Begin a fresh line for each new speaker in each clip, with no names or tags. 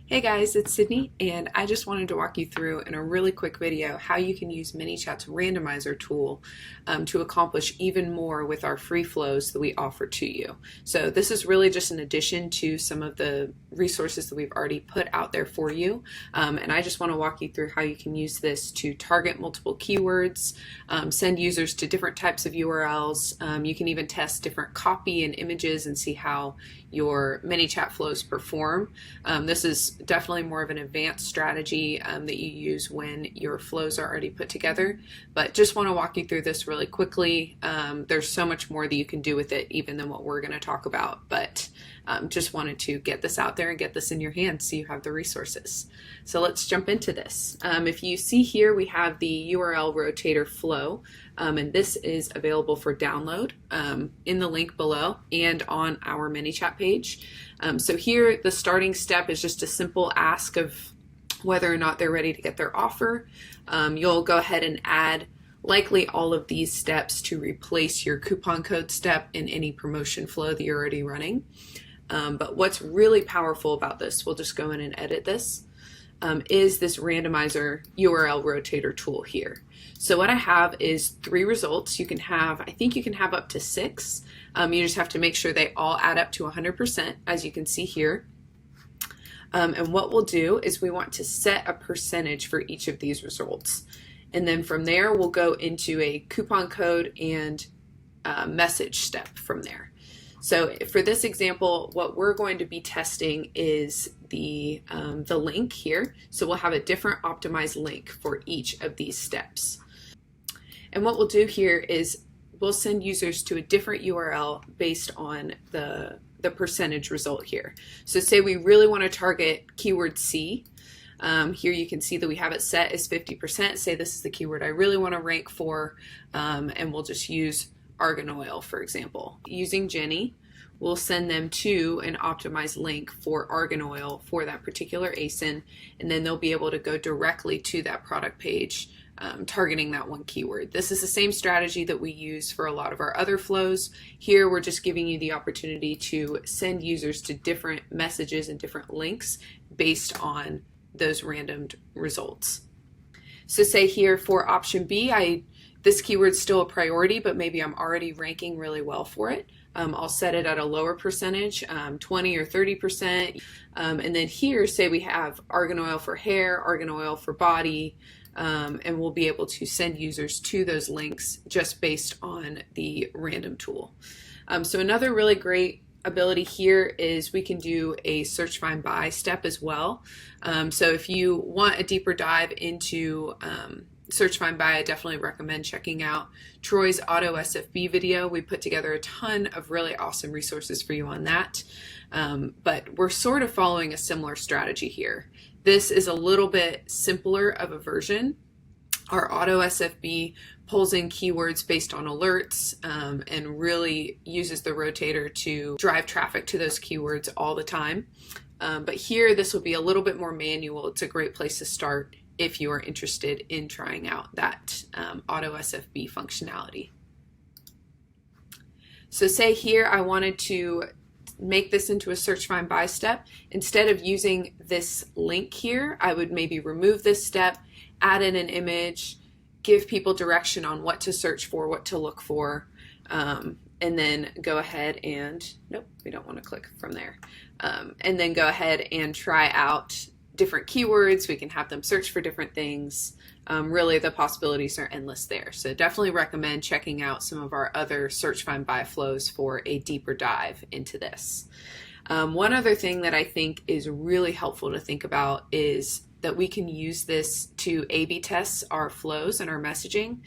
Hey guys, it's Sydney, and I just wanted to walk you through in a really quick video how you can use ManyChat's randomizer tool to accomplish even more with our free flows that we offer to you. So this is really just an addition to some of the resources that we've already put out there for you, and I just want to walk you through how you can use this to target multiple keywords, send users to different types of URLs. You can even test different copy and images and see how your ManyChat flows perform. This is definitely more of an advanced strategy that you use when your flows are already put together, but just want to walk you through this really quickly. There's so much more that you can do with it even than what we're going to talk about, but just wanted to get this out there and get this in your hands so you have the resources. So let's jump into this. If you see here, we have the URL Rotator flow, and this is available for download in the link below and on our ManyChat page. So here the starting step is just a simple ask of whether or not they're ready to get their offer. You'll go ahead and add likely all of these steps to replace your coupon code step in any promotion flow that you're already running. But what's really powerful about this, we'll just go in and edit this, is this randomizer URL rotator tool here. So what I have is 3 results. You can have, I think you can have up to 6. You just have to make sure they all add up to 100%, as you can see here. And what we'll do is we want to set a percentage for each of these results. And then from there, we'll go into a coupon code and message step from there. So for this example, what we're going to be testing is the link here. So we'll have a different optimized link for each of these steps. And what we'll do here is we'll send users to a different URL based on the percentage result here. So say we really want to target keyword C. Here you can see that we have it set as 50%. Say this is the keyword I really want to rank for, and we'll just use argan oil, for example. Using Jenny, we'll send them to an optimized link for argan oil for that particular ASIN, and then they'll be able to go directly to that product page, targeting that one keyword. This is the same strategy that we use for a lot of our other flows. Here we're just giving you the opportunity to send users to different messages and different links based on those random results. So say here for option B, this keyword's still a priority, but maybe I'm already ranking really well for it. I'll set it at a lower percentage, 20 or 30%. And then here, say we have argan oil for hair, argan oil for body, and we'll be able to send users to those links just based on the random tool. So another really great ability here is we can do a search, find, buy step as well. So if you want a deeper dive into search, find, buy, I definitely recommend checking out Troy's Auto SFB video. We put together a ton of really awesome resources for you on that. But we're sort of following a similar strategy here. This is a little bit simpler of a version. Our Auto SFB pulls in keywords based on alerts and really uses the rotator to drive traffic to those keywords all the time. But here, this will be a little bit more manual. It's a great place to start if you are interested in trying out that Auto SFB functionality. So say here I wanted to make this into a search, find, buy step. Instead of using this link here, I would maybe remove this step, add in an image, give people direction on what to search for, what to look for, and then go ahead and, nope, we don't want to click from there. And then go ahead and try out different keywords. We can have them search for different things. Really, the possibilities are endless there. So definitely recommend checking out some of our other search, find, buy flows for a deeper dive into this. One other thing that I think is really helpful to think about is that we can use this to A/B test our flows and our messaging.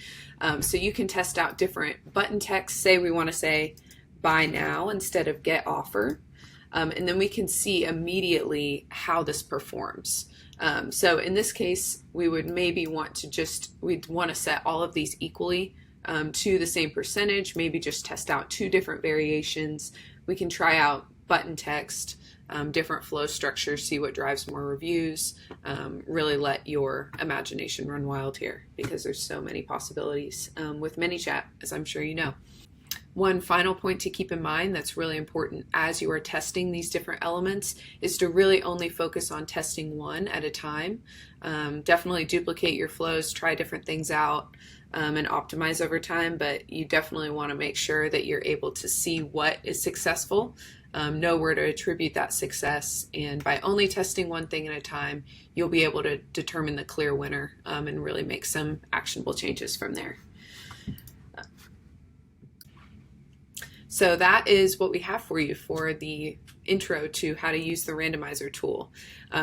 So you can test out different button text. Say we want to say buy now instead of get offer. And then we can see immediately how this performs. So in this case, we would maybe want to we'd want to set all of these equally to the same percentage, maybe just test out 2 different variations. We can try out button text, different flow structures, see what drives more reviews, really let your imagination run wild here because there's so many possibilities with ManyChat, as I'm sure you know. One final point to keep in mind that's really important as you are testing these different elements is to really only focus on testing one at a time. Definitely duplicate your flows, try different things out, and optimize over time, but you definitely want to make sure that you're able to see what is successful, know where to attribute that success, and by only testing one thing at a time, you'll be able to determine the clear winner and really make some actionable changes from there. So that is what we have for you for the intro to how to use the randomizer tool.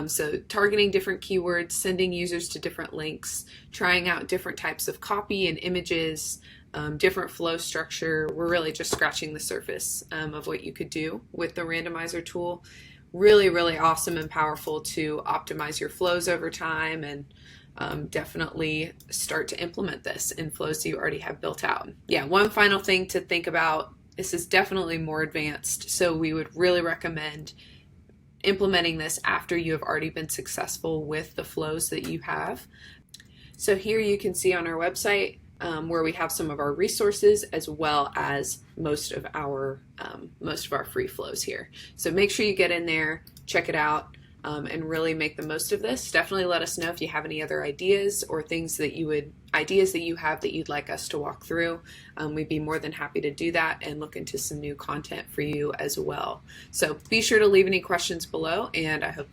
So targeting different keywords, sending users to different links, trying out different types of copy and images, different flow structure. We're really just scratching the surface of what you could do with the randomizer tool. Really, really awesome and powerful to optimize your flows over time, and definitely start to implement this in flows that you already have built out. Yeah, one final thing to think about. This is definitely more advanced, so we would really recommend implementing this after you have already been successful with the flows that you have. So here you can see on our website where we have some of our resources as well as most of our free flows here. So make sure you get in there, check it out, and really make the most of this. Definitely let us know if you have any other ideas or things that you have that you'd like us to walk through. We'd be more than happy to do that and look into some new content for you as well. So be sure to leave any questions below, and I hope